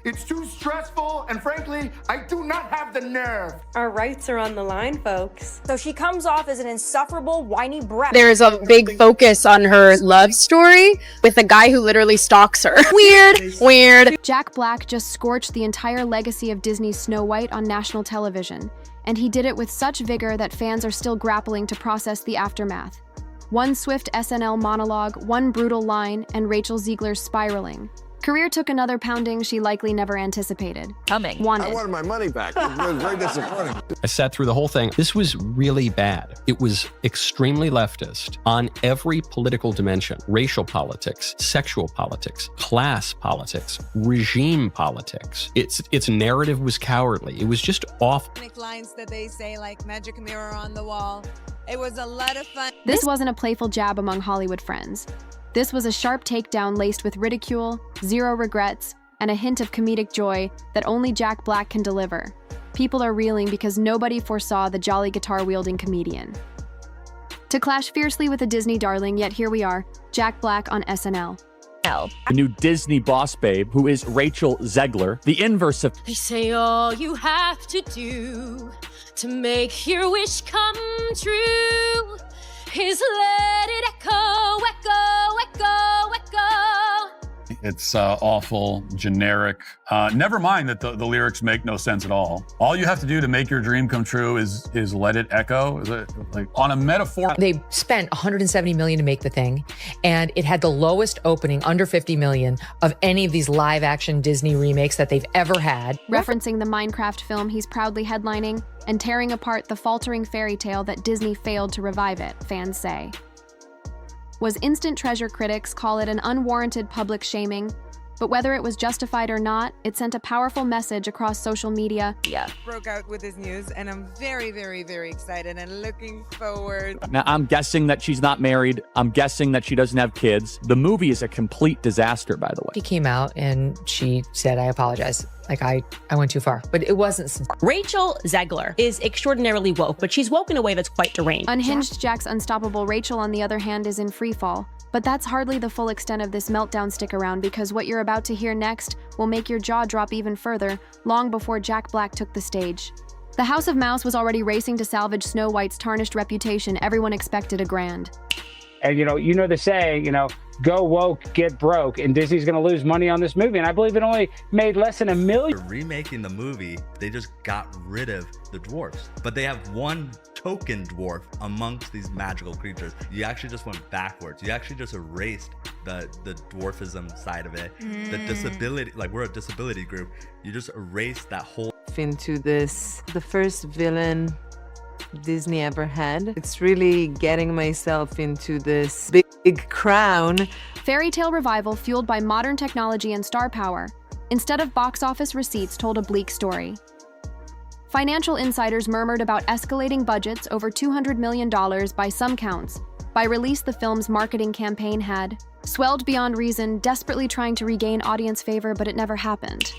It's too stressful, and frankly, I do not have the nerve. Our rights are on the line, folks. So she comes off as an insufferable, whiny brat. There's a big focus on her love story with a guy who literally stalks her. Weird. Jack Black just scorched the entire legacy of Disney's Snow White on national television, and he did it with such vigor that fans are still grappling to process the aftermath. One swift SNL monologue, one brutal line, and Rachel Zegler spiraling. Career took another pounding she likely never anticipated. I wanted my money back. It was very disappointing. I sat through the whole thing. This was really bad. It was extremely leftist on every political dimension: racial politics, sexual politics, class politics, regime politics. Its narrative was cowardly. It was just awful. Lines that they say, like magic mirror on the wall. It was a lot of fun. This wasn't a playful jab among Hollywood friends. This was a sharp takedown laced with ridicule, zero regrets, and a hint of comedic joy that only Jack Black can deliver. People are reeling because nobody foresaw the jolly guitar-wielding comedian. To clash fiercely with a Disney darling, yet here we are, Jack Black on SNL. The new Disney boss babe, who is Rachel Zegler, the inverse of... They say all you have to do to make your wish come true is let it echo, echo, echo, echo. It's awful, generic. Never mind that the lyrics make no sense at all. All you have to do to make your dream come true is let it echo. Is it like on a metaphor? They spent $170 million to make the thing, and it had the lowest opening, under $50 million, of any of these live-action Disney remakes that they've ever had. Referencing the Minecraft film he's proudly headlining and tearing apart the faltering fairy tale that Disney failed to revive it, fans say. Was instant treasure critics call it an unwarranted public shaming, but whether it was justified or not, it sent a powerful message across social media. Broke out with this news, and I'm very, very, very excited and looking forward. Now, I'm guessing that she's not married. I'm guessing that she doesn't have kids. The movie is a complete disaster, by the way. She came out and she said, I apologize. Like, I went too far, but it wasn't. Rachel Zegler is extraordinarily woke, but she's woke in a way that's quite deranged. Unhinged Jack's unstoppable Rachel, on the other hand, is in free fall. But that's hardly the full extent of this meltdown. Stick around, because what you're about to hear next will make your jaw drop even further, long before Jack Black took the stage. The House of Mouse was already racing to salvage Snow White's tarnished reputation. Everyone expected a grand. And you know the saying, go woke, get broke, and Disney's going to lose money on this movie. And I believe it only made less than $1 million. Remaking the movie, they just got rid of the dwarfs, but they have one token dwarf amongst these magical creatures. You actually just went backwards. You actually just erased the dwarfism side of it, the disability, like we're a disability group. You just erased that whole into this, the first villain Disney ever had. It's really getting myself into this big crown. Fairy tale revival fueled by modern technology and star power, instead of box office receipts, told a bleak story. Financial insiders murmured about escalating budgets over $200 million by some counts. By release, the film's marketing campaign had swelled beyond reason, desperately trying to regain audience favor, but it never happened.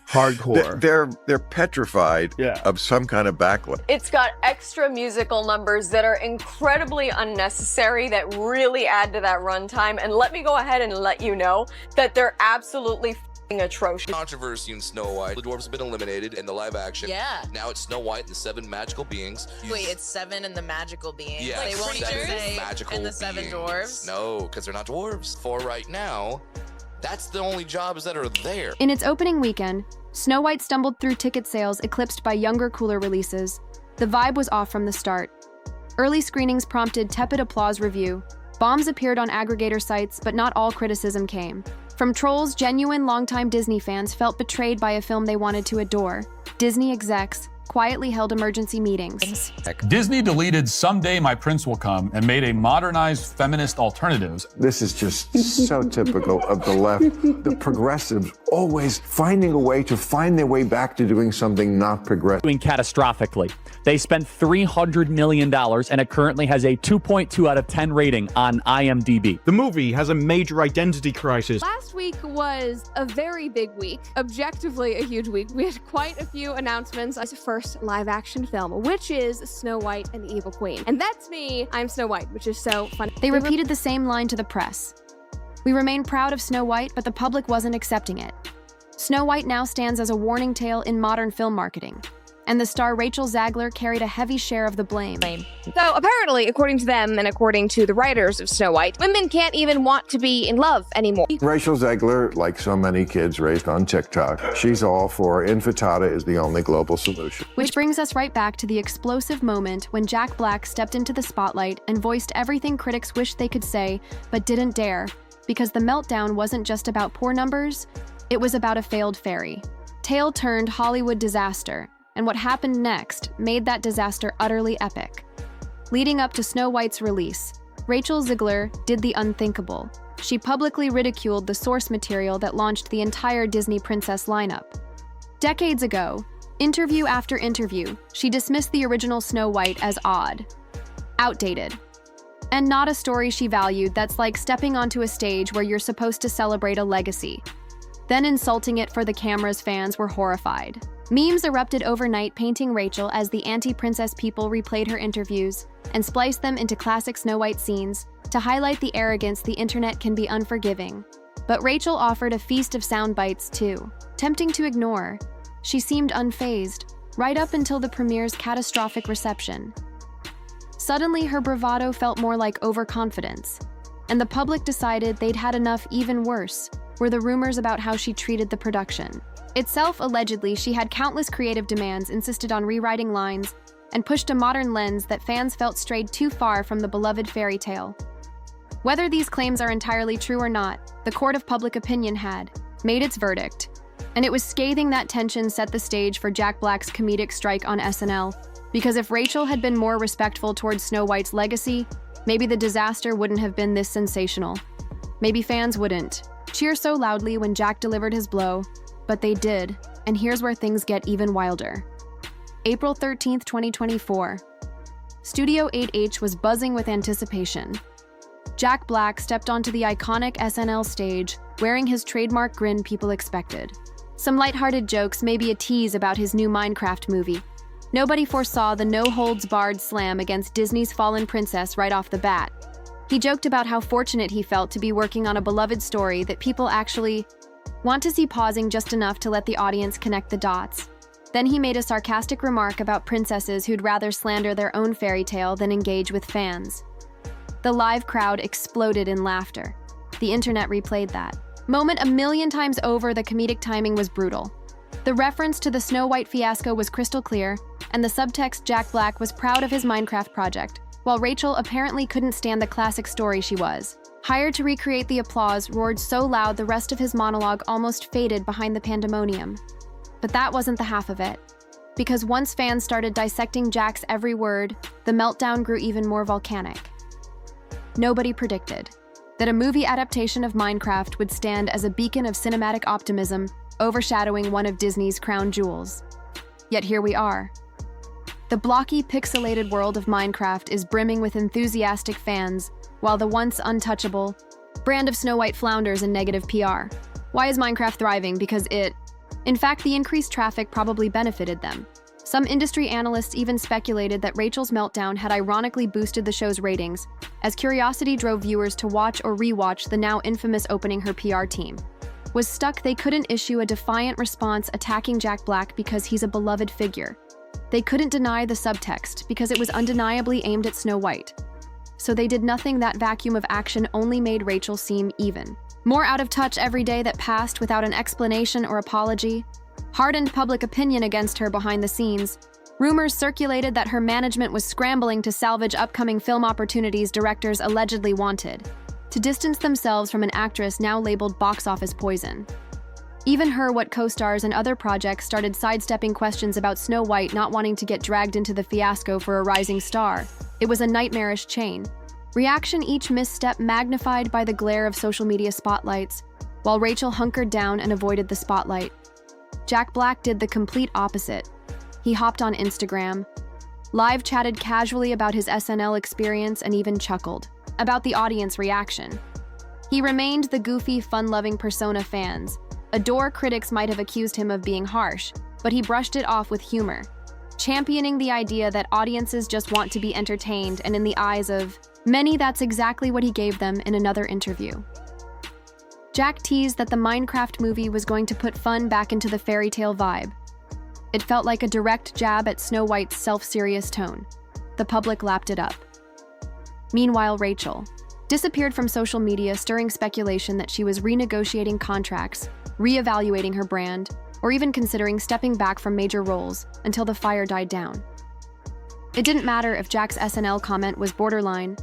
Hardcore. They're petrified of some kind of backlash. It's got extra musical numbers that are incredibly unnecessary that really add to that runtime. And let me go ahead and let you know that they're absolutely atrocious. Controversy in Snow White. The dwarves have been eliminated in the live action. Yeah. Now it's Snow White and the 7 magical beings. Wait, it's 7 and the magical beings. Yeah, They won't even say magical and the 7 beings. dwarves. No, because they're not dwarves. For right now, that's the only jobs that are there. In its opening weekend, Snow White stumbled through ticket sales eclipsed by younger, cooler releases. The vibe was off from the start. Early screenings prompted tepid applause review. Bombs appeared on aggregator sites, but not all criticism came. From trolls, genuine longtime Disney fans felt betrayed by a film they wanted to adore. Disney execs quietly held emergency meetings. Disney deleted Someday My Prince Will Come and made a modernized feminist alternatives. This is just so typical of the left. The progressives always finding a way to find their way back to doing something not progressive. Doing catastrophically. They spent $300 million, and it currently has a 2.2 out of 10 rating on IMDb. The movie has a major identity crisis. Last week was a very big week, objectively a huge week. We had quite a few announcements. As first live-action film, which is Snow White and the Evil Queen. And that's me, I'm Snow White, which is so fun. They repeated the same line to the press. We remain proud of Snow White, but the public wasn't accepting it. Snow White now stands as a warning tale in modern film marketing, and the star Rachel Zegler carried a heavy share of the blame. So apparently, according to them and according to the writers of Snow White, women can't even want to be in love anymore. Rachel Zegler, like so many kids raised on TikTok, she's all for infantada is the only global solution. Which brings us right back to the explosive moment when Jack Black stepped into the spotlight and voiced everything critics wished they could say, but didn't dare, because the meltdown wasn't just about poor numbers, it was about a failed fairy tale turned Hollywood disaster. And what happened next made that disaster utterly epic. Leading up to Snow White's release, Rachel Zegler did the unthinkable. She publicly ridiculed the source material that launched the entire Disney princess lineup. Decades ago, interview after interview, she dismissed the original Snow White as odd, outdated, and not a story she valued. That's like stepping onto a stage where you're supposed to celebrate a legacy, then insulting it for the camera's fans were horrified. Memes erupted overnight painting Rachel as the anti-princess. People replayed her interviews and spliced them into classic Snow White scenes to highlight the arrogance. The internet can be unforgiving. But Rachel offered a feast of sound bites too, tempting to ignore. She seemed unfazed, right up until the premiere's catastrophic reception. Suddenly, her bravado felt more like overconfidence, and the public decided they'd had enough. Even worse were the rumors about how she treated the production itself. Allegedly, she had countless creative demands, insisted on rewriting lines, and pushed a modern lens that fans felt strayed too far from the beloved fairy tale. Whether these claims are entirely true or not, the court of public opinion had made its verdict, and it was scathing. That tension set the stage for Jack Black's comedic strike on SNL, because if Rachel had been more respectful towards Snow White's legacy, maybe the disaster wouldn't have been this sensational. Maybe fans wouldn't cheer so loudly when Jack delivered his blow, but they did, and here's where things get even wilder. April 13th, 2024. Studio 8H was buzzing with anticipation. Jack Black stepped onto the iconic SNL stage, wearing his trademark grin people expected. Some lighthearted jokes, maybe a tease about his new Minecraft movie. Nobody foresaw the no-holds-barred slam against Disney's fallen princess right off the bat. He joked about how fortunate he felt to be working on a beloved story that people actually want to see, pausing just enough to let the audience connect the dots. Then he made a sarcastic remark about princesses who'd rather slander their own fairy tale than engage with fans. The live crowd exploded in laughter. The internet replayed that moment a million times over. The comedic timing was brutal. The reference to the Snow White fiasco was crystal clear, and the subtext: Jack Black was proud of his Minecraft project, while Rachel apparently couldn't stand the classic story she was hired to recreate. The applause roared so loud the rest of his monologue almost faded behind the pandemonium. But that wasn't the half of it. Because once fans started dissecting Jack's every word, the meltdown grew even more volcanic. Nobody predicted that a movie adaptation of Minecraft would stand as a beacon of cinematic optimism, overshadowing one of Disney's crown jewels. Yet here we are. The blocky, pixelated world of Minecraft is brimming with enthusiastic fans, while the once untouchable brand of Snow White flounders in negative PR. Why is Minecraft thriving? Because in fact, the increased traffic probably benefited them. Some industry analysts even speculated that Rachel's meltdown had ironically boosted the show's ratings, as curiosity drove viewers to watch or rewatch the now infamous opening. Her PR team was stuck. They couldn't issue a defiant response attacking Jack Black because he's a beloved figure. They couldn't deny the subtext because it was undeniably aimed at Snow White. So they did nothing. That vacuum of action only made Rachel seem even more out of touch. Every day that passed without an explanation or apology hardened public opinion against her. Behind the scenes, rumors circulated that her management was scrambling to salvage upcoming film opportunities directors allegedly wanted, to distance themselves from an actress now labeled box office poison. Even her what co-stars and other projects started sidestepping questions about Snow White not wanting to get dragged into the fiasco for a rising star. It was a nightmarish chain reaction, each misstep magnified by the glare of social media spotlights. While Rachel hunkered down and avoided the spotlight, Jack Black did the complete opposite. He hopped on Instagram, live chatted casually about his SNL experience, and even chuckled about the audience reaction. He remained the goofy, fun-loving persona fans adore. Critics might have accused him of being harsh, but he brushed it off with humor, championing the idea that audiences just want to be entertained, and in the eyes of many, that's exactly what he gave them in another interview. Jack teased that the Minecraft movie was going to put fun back into the fairy tale vibe. It felt like a direct jab at Snow White's self-serious tone. The public lapped it up. Meanwhile, Rachel disappeared from social media, stirring speculation that she was renegotiating contracts, reevaluating her brand, or even considering stepping back from major roles until the fire died down. It didn't matter if Jack's SNL comment was borderline.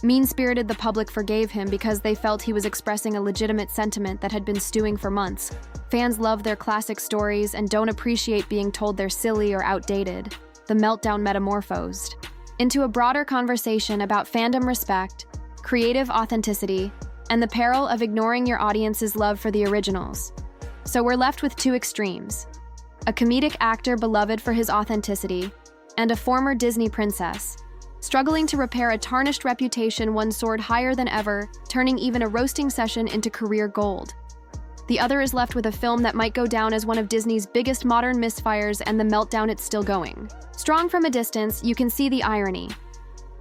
Mean-spirited, the public forgave him because they felt he was expressing a legitimate sentiment that had been stewing for months. Fans love their classic stories and don't appreciate being told they're silly or outdated. The meltdown metamorphosed into a broader conversation about fandom respect, creative authenticity, and the peril of ignoring your audience's love for the originals. So we're left with two extremes: a comedic actor beloved for his authenticity, and a former Disney princess struggling to repair a tarnished reputation one soared higher than ever, turning even a roasting session into career gold. The other is left with a film that might go down as one of Disney's biggest modern misfires, and the meltdown it's still going. Strong from a distance, you can see the irony.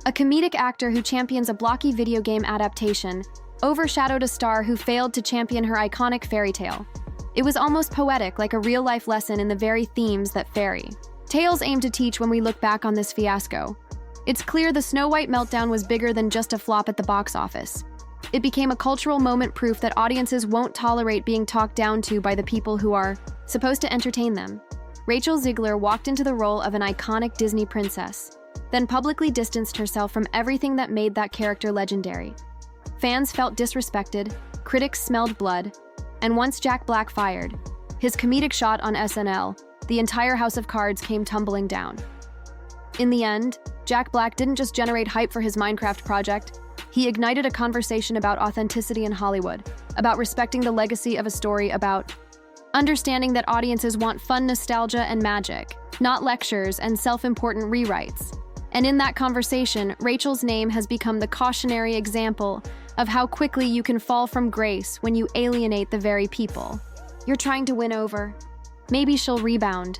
A comedic actor who champions a blocky video game adaptation overshadowed a star who failed to champion her iconic fairy tale. It was almost poetic, like a real-life lesson in the very themes that fairy tales aim to teach when we look back on this fiasco. It's clear the Snow White meltdown was bigger than just a flop at the box office. It became a cultural moment, proof that audiences won't tolerate being talked down to by the people who are supposed to entertain them. Rachel Zegler walked into the role of an iconic Disney princess, then publicly distanced herself from everything that made that character legendary. Fans felt disrespected, critics smelled blood, and once Jack Black fired his comedic shot on SNL, the entire house of cards came tumbling down. In the end, Jack Black didn't just generate hype for his Minecraft project, he ignited a conversation about authenticity in Hollywood, about respecting the legacy of a story, about understanding that audiences want fun nostalgia and magic, not lectures and self-important rewrites. And in that conversation, Rachel's name has become the cautionary example of how quickly you can fall from grace when you alienate the very people you're trying to win over. Maybe she'll rebound.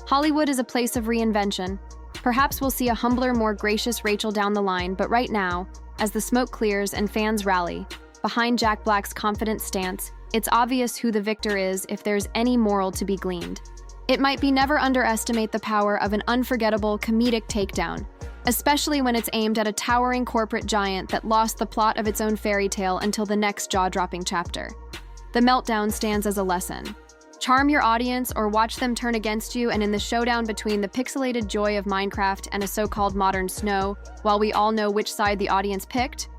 Hollywood is a place of reinvention. Perhaps we'll see a humbler, more gracious Rachel down the line, but right now, as the smoke clears and fans rally behind Jack Black's confident stance, it's obvious who the victor is if there's any moral to be gleaned. It might be never underestimate the power of an unforgettable comedic takedown, especially when it's aimed at a towering corporate giant that lost the plot of its own fairy tale until the next jaw-dropping chapter. The meltdown stands as a lesson. Charm your audience or watch them turn against you, and in the showdown between the pixelated joy of Minecraft and a so-called modern Snow, while we all know which side the audience picked,